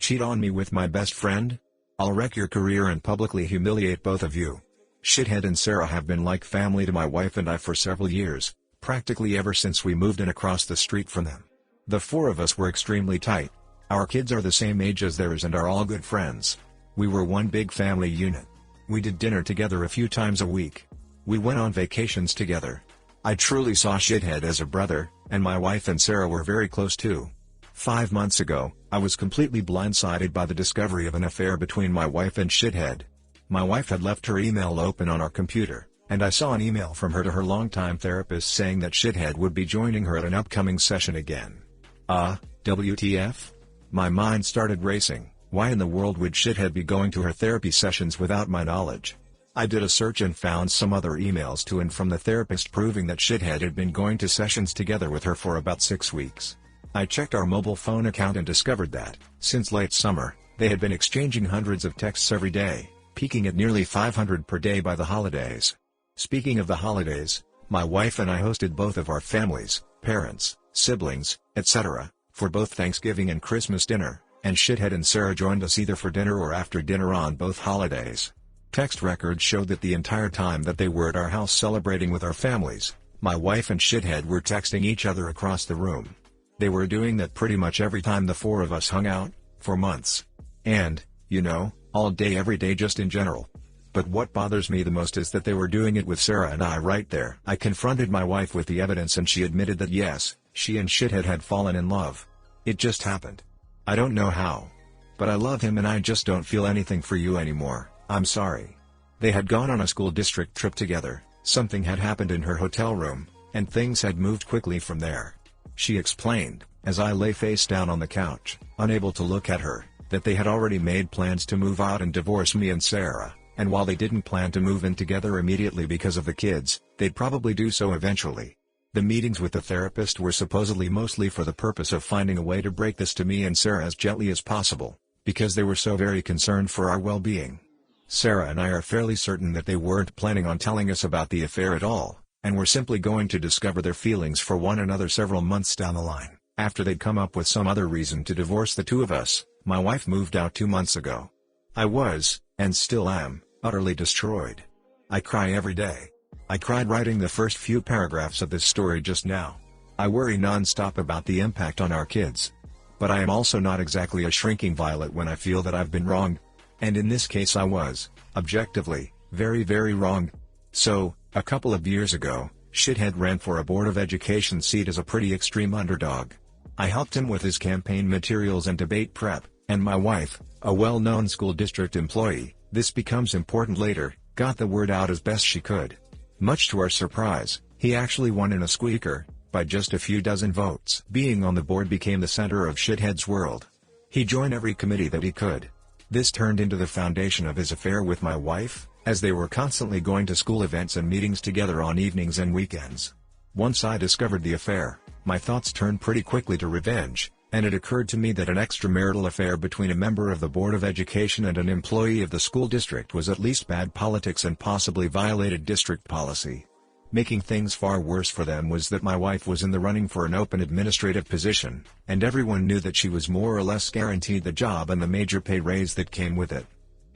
Cheat on me with my best friend? I'll wreck your career and publicly humiliate both of you. Shithead and Sarah have been like family to my wife and I for several years, practically ever since we moved in across the street from them. The four of us were extremely tight. Our kids are the same age as theirs and are all good friends. We were one big family unit. We did dinner together a few times a week. We went on vacations together. I truly saw Shithead as a brother, and my wife and Sarah were very close too. 5 months ago, I was completely blindsided by the discovery of an affair between my wife and Shithead. My wife had left her email open on our computer, and I saw an email from her to her longtime therapist saying that Shithead would be joining her at an upcoming session again. WTF? My mind started racing. Why in the world would Shithead be going to her therapy sessions without my knowledge? I did a search and found some other emails to and from the therapist proving that Shithead had been going to sessions together with her for about 6 weeks. I checked our mobile phone account and discovered that, since late summer, they had been exchanging hundreds of texts every day, peaking at nearly 500 per day by the holidays. Speaking of the holidays, my wife and I hosted both of our families, parents, siblings, etc., for both Thanksgiving and Christmas dinner, and Shithead and Sarah joined us either for dinner or after dinner on both holidays. Text records showed that the entire time that they were at our house celebrating with our families, my wife and Shithead were texting each other across the room. They were doing that pretty much every time the four of us hung out, for months. And, you know, all day every day just in general. But what bothers me the most is that they were doing it with Sarah and I right there. I confronted my wife with the evidence and she admitted that yes, she and Shithead had fallen in love. It just happened. I don't know how. But I love him and I just don't feel anything for you anymore, I'm sorry. They had gone on a school district trip together, something had happened in her hotel room, and things had moved quickly from there. She explained, as I lay face down on the couch, unable to look at her, that they had already made plans to move out and divorce me and Sarah, and while they didn't plan to move in together immediately because of the kids, they'd probably do so eventually. The meetings with the therapist were supposedly mostly for the purpose of finding a way to break this to me and Sarah as gently as possible, because they were so very concerned for our well-being. Sarah and I are fairly certain that they weren't planning on telling us about the affair at all, and were simply going to discover their feelings for one another several months down the line, after they'd come up with some other reason to divorce the two of us. My wife moved out 2 months ago. I was, and still am, utterly destroyed. I cry every day. I cried writing the first few paragraphs of this story just now. I worry non-stop about the impact on our kids. But I am also not exactly a shrinking violet when I feel that I've been wronged. And in this case I was, objectively, very wronged. So, a couple of years ago, Shithead ran for a Board of Education seat as a pretty extreme underdog. I helped him with his campaign materials and debate prep, and my wife, a well-known school district employee, this becomes important later, got the word out as best she could. Much to our surprise, he actually won in a squeaker, by just a few dozen votes. Being on the board became the center of Shithead's world. He joined every committee that he could. This turned into the foundation of his affair with my wife, as they were constantly going to school events and meetings together on evenings and weekends. Once I discovered the affair, my thoughts turned pretty quickly to revenge, and it occurred to me that an extramarital affair between a member of the Board of Education and an employee of the school district was at least bad politics and possibly violated district policy. Making things far worse for them was that my wife was in the running for an open administrative position, and everyone knew that she was more or less guaranteed the job and the major pay raise that came with it.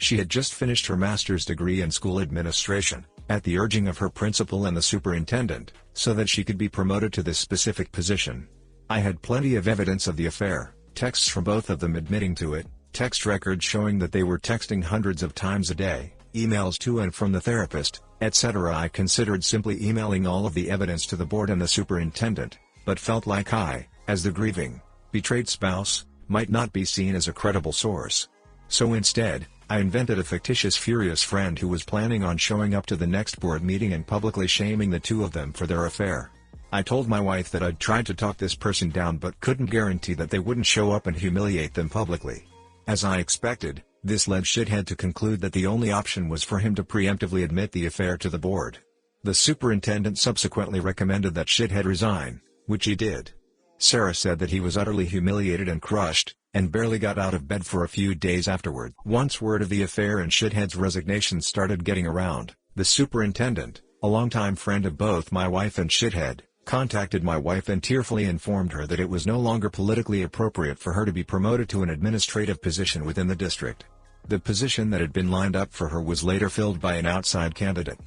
She had just finished her master's degree in school administration, at the urging of her principal and the superintendent, so that she could be promoted to this specific position. I had plenty of evidence of the affair, texts from both of them admitting to it, text records showing that they were texting hundreds of times a day, emails to and from the therapist, etc. I considered simply emailing all of the evidence to the board and the superintendent, but felt like I, as the grieving, betrayed spouse, might not be seen as a credible source. So instead, I invented a fictitious furious friend who was planning on showing up to the next board meeting and publicly shaming the two of them for their affair. I told my wife that I'd tried to talk this person down but couldn't guarantee that they wouldn't show up and humiliate them publicly. As I expected, this led Shithead to conclude that the only option was for him to preemptively admit the affair to the board. The superintendent subsequently recommended that Shithead resign, which he did. Sarah said that he was utterly humiliated and crushed, and barely got out of bed for a few days afterward. Once word of the affair and Shithead's resignation started getting around, the superintendent, a longtime friend of both my wife and Shithead, contacted my wife and tearfully informed her that it was no longer politically appropriate for her to be promoted to an administrative position within the district. The position that had been lined up for her was later filled by an outside candidate.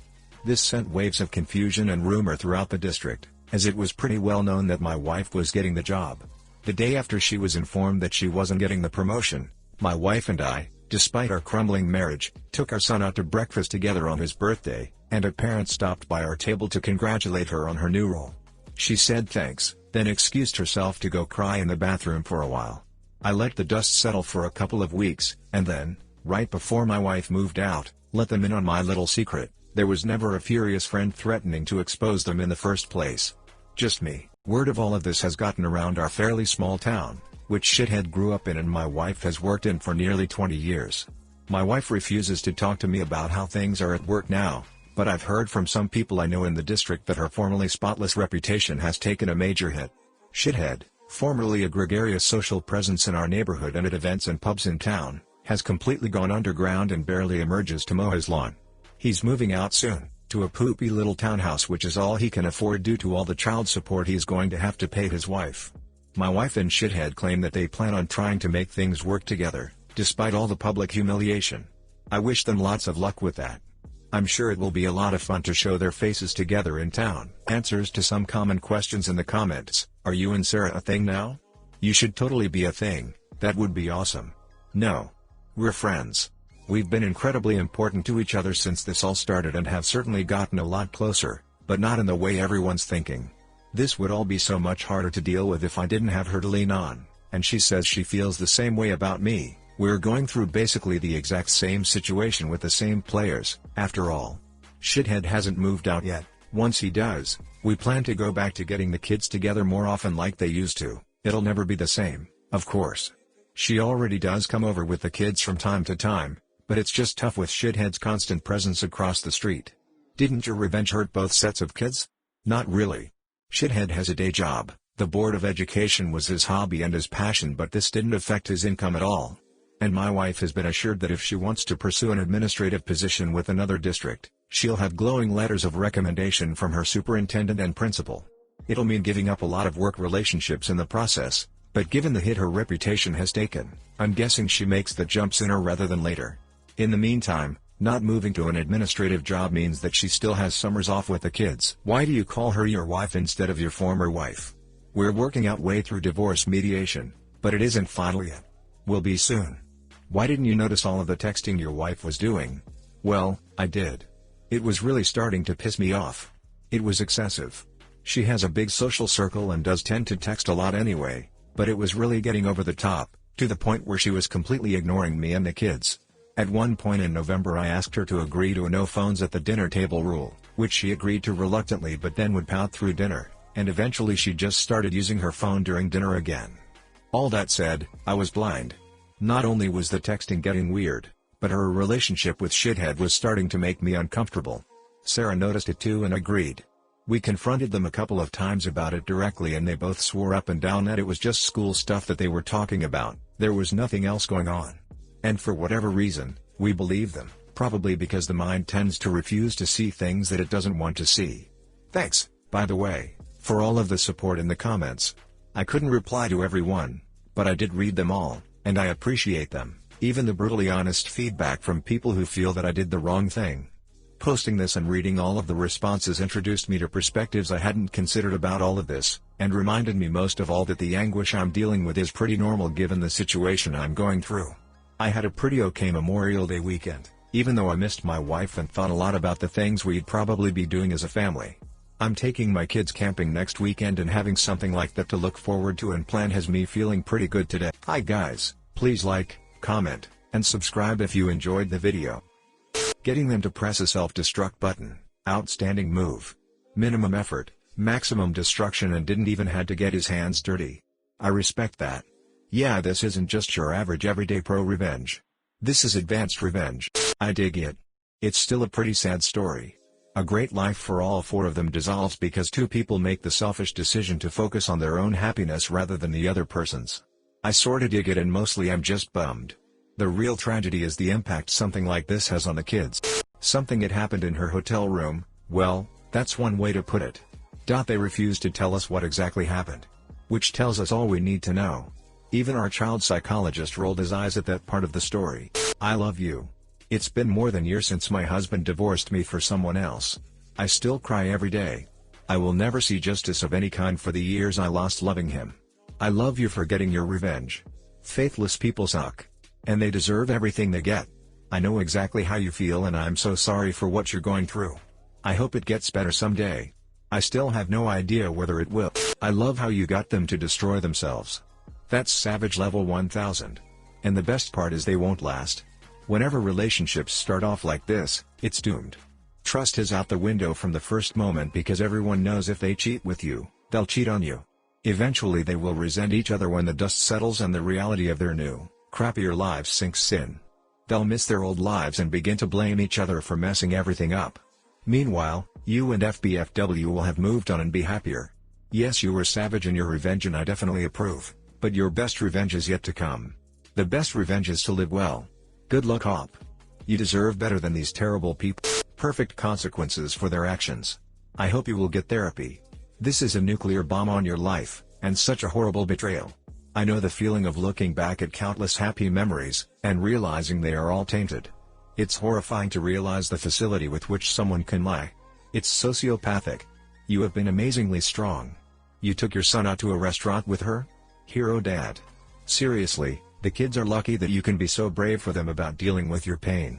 This sent waves of confusion and rumor throughout the district, as it was pretty well known that my wife was getting the job. The day after she was informed that she wasn't getting the promotion, my wife and I, despite our crumbling marriage, took our son out to breakfast together on his birthday, and a parent stopped by our table to congratulate her on her new role. She said thanks, then excused herself to go cry in the bathroom for a while. I let the dust settle for a couple of weeks, and then, right before my wife moved out, let them in on my little secret. There was never a furious friend threatening to expose them in the first place. Just me. Word of all of this has gotten around our fairly small town, which shithead grew up in and my wife has worked in for nearly 20 years. My wife refuses to talk to me about how things are at work now, but I've heard from some people I know in the district that her formerly spotless reputation has taken a major hit. Shithead, formerly a gregarious social presence in our neighborhood and at events and pubs in town, has completely gone underground and barely emerges to mow his lawn. He's moving out soon, to a poopy little townhouse which is all he can afford due to all the child support he's going to have to pay his wife. My wife and shithead claim that they plan on trying to make things work together, despite all the public humiliation. I wish them lots of luck with that. I'm sure it will be a lot of fun to show their faces together in town. Answers to some common questions in the comments. Are you and Sarah a thing now? You should totally be a thing, that would be awesome. No. We're friends. We've been incredibly important to each other since this all started and have certainly gotten a lot closer, but not in the way everyone's thinking. This would all be so much harder to deal with if I didn't have her to lean on, and she says she feels the same way about me. We're going through basically the exact same situation with the same players, after all. Shithead hasn't moved out yet. Once he does, we plan to go back to getting the kids together more often like they used to. It'll never be the same, of course. She already does come over with the kids from time to time, but it's just tough with Shithead's constant presence across the street. Didn't your revenge hurt both sets of kids? Not really. Shithead has a day job. The Board of Education was his hobby and his passion, but this didn't affect his income at all. And my wife has been assured that if she wants to pursue an administrative position with another district, she'll have glowing letters of recommendation from her superintendent and principal. It'll mean giving up a lot of work relationships in the process, but given the hit her reputation has taken, I'm guessing she makes the jump sooner rather than later. In the meantime, not moving to an administrative job means that she still has summers off with the kids. Why do you call her your wife instead of your former wife? We're working out way through divorce mediation, but it isn't final yet. Will be soon. Why didn't you notice all of the texting your wife was doing? Well, I did. It was really starting to piss me off. It was excessive. She has a big social circle and does tend to text a lot anyway, but it was really getting over the top, to the point where she was completely ignoring me and the kids. At one point in November I asked her to agree to a no phones at the dinner table rule, which she agreed to reluctantly but then would pout through dinner, and eventually she just started using her phone during dinner again. All that said, I was blind. Not only was the texting getting weird, but her relationship with Shithead was starting to make me uncomfortable. Sarah noticed it too and agreed. We confronted them a couple of times about it directly and they both swore up and down that it was just school stuff that they were talking about, there was nothing else going on. And for whatever reason, we believe them, probably because the mind tends to refuse to see things that it doesn't want to see. Thanks, by the way, for all of the support in the comments. I couldn't reply to everyone, but I did read them all, and I appreciate them, even the brutally honest feedback from people who feel that I did the wrong thing. Posting this and reading all of the responses introduced me to perspectives I hadn't considered about all of this, and reminded me most of all that the anguish I'm dealing with is pretty normal given the situation I'm going through. I had a pretty okay Memorial Day weekend, even though I missed my wife and thought a lot about the things we'd probably be doing as a family. I'm taking my kids camping next weekend and having something like that to look forward to, and plan has me feeling pretty good today. Hi guys, please like, comment, and subscribe if you enjoyed the video. Getting them to press a self-destruct button, outstanding move. Minimum effort, maximum destruction, and didn't even had to get his hands dirty. I respect that. Yeah, this isn't just your average everyday ProRevenge. This is advanced revenge. I dig it. It's still a pretty sad story. A great life for all four of them dissolves because two people make the selfish decision to focus on their own happiness rather than the other person's. I sorta dig it, and mostly I'm just bummed. The real tragedy is the impact something like this has on the kids. Something had happened in her hotel room, well, that's one way to put it. They refuse to tell us what exactly happened. Which tells us all we need to know. Even our child psychologist rolled his eyes at that part of the story. I love you. It's been more than a year since my husband divorced me for someone else. I still cry every day. I will never see justice of any kind for the years I lost loving him. I love you for getting your revenge. Faithless people suck. And they deserve everything they get. I know exactly how you feel and I'm so sorry for what you're going through. I hope it gets better someday. I still have no idea whether it will. I love how you got them to destroy themselves. That's savage level 1000. And the best part is they won't last. Whenever relationships start off like this, it's doomed. Trust is out the window from the first moment because everyone knows if they cheat with you, they'll cheat on you. Eventually they will resent each other when the dust settles and the reality of their new, crappier lives sinks in. They'll miss their old lives and begin to blame each other for messing everything up. Meanwhile, you and FBFW will have moved on and be happier. Yes, you were savage in your revenge and I definitely approve, but your best revenge is yet to come. The best revenge is to live well. Good luck, Hop. You deserve better than these terrible people. Perfect consequences for their actions. I hope you will get therapy. This is a nuclear bomb on your life, and such a horrible betrayal. I know the feeling of looking back at countless happy memories, and realizing they are all tainted. It's horrifying to realize the facility with which someone can lie. It's sociopathic. You have been amazingly strong. You took your son out to a restaurant with her? Hero dad. Seriously, the kids are lucky that you can be so brave for them about dealing with your pain.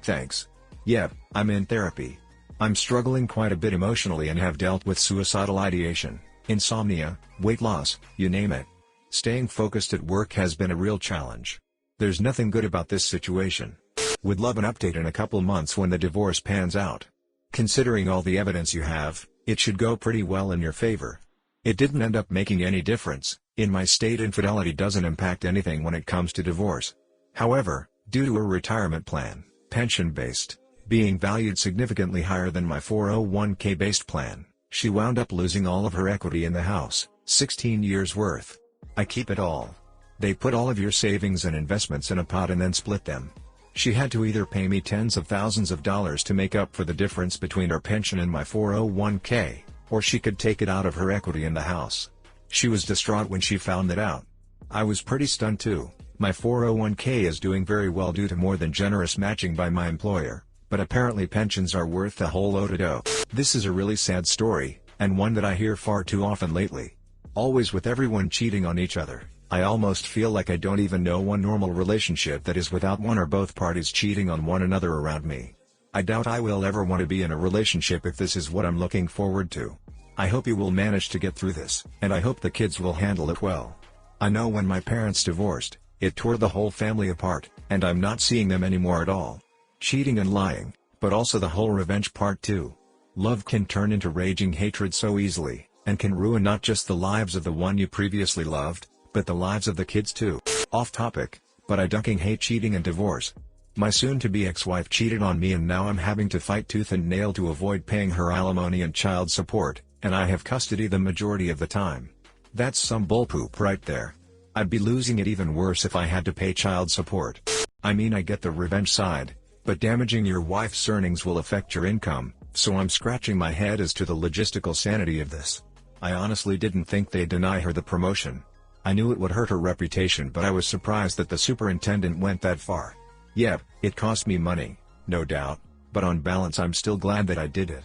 Thanks. Yep, I'm in therapy. I'm struggling quite a bit emotionally and have dealt with suicidal ideation, insomnia, weight loss, you name it. Staying focused at work has been a real challenge. There's nothing good about this situation. Would love an update in a couple months when the divorce pans out. Considering all the evidence you have, it should go pretty well in your favor. It didn't end up making any difference. In my state, infidelity doesn't impact anything when it comes to divorce. However, due to her retirement plan, pension-based, being valued significantly higher than my 401k-based plan, she wound up losing all of her equity in the house, 16 years worth. I keep it all. They put all of your savings and investments in a pot and then split them. She had to either pay me tens of thousands of dollars to make up for the difference between her pension and my 401k, or she could take it out of her equity in the house. She was distraught when she found that out. I was pretty stunned too. My 401k is doing very well due to more than generous matching by my employer, but apparently pensions are worth a whole load of dough. This is a really sad story, and one that I hear far too often lately. Always with everyone cheating on each other. I almost feel like I don't even know one normal relationship that is without one or both parties cheating on one another around me. I doubt I will ever want to be in a relationship if this is what I'm looking forward to. I hope you will manage to get through this, and I hope the kids will handle it well. I know when my parents divorced, it tore the whole family apart, and I'm not seeing them anymore at all. Cheating and lying, but also the whole revenge part too. Love can turn into raging hatred so easily, and can ruin not just the lives of the one you previously loved, but the lives of the kids too. Off topic, but I ducking hate cheating and divorce. My soon-to-be ex-wife cheated on me and now I'm having to fight tooth and nail to avoid paying her alimony and child support, and I have custody the majority of the time. That's some bullpoop right there. I'd be losing it even worse if I had to pay child support. I mean, I get the revenge side, but damaging your wife's earnings will affect your income, so I'm scratching my head as to the logistical sanity of this. I honestly didn't think they'd deny her the promotion. I knew it would hurt her reputation, but I was surprised that the superintendent went that far. Yep, it cost me money, no doubt, but on balance I'm still glad that I did it.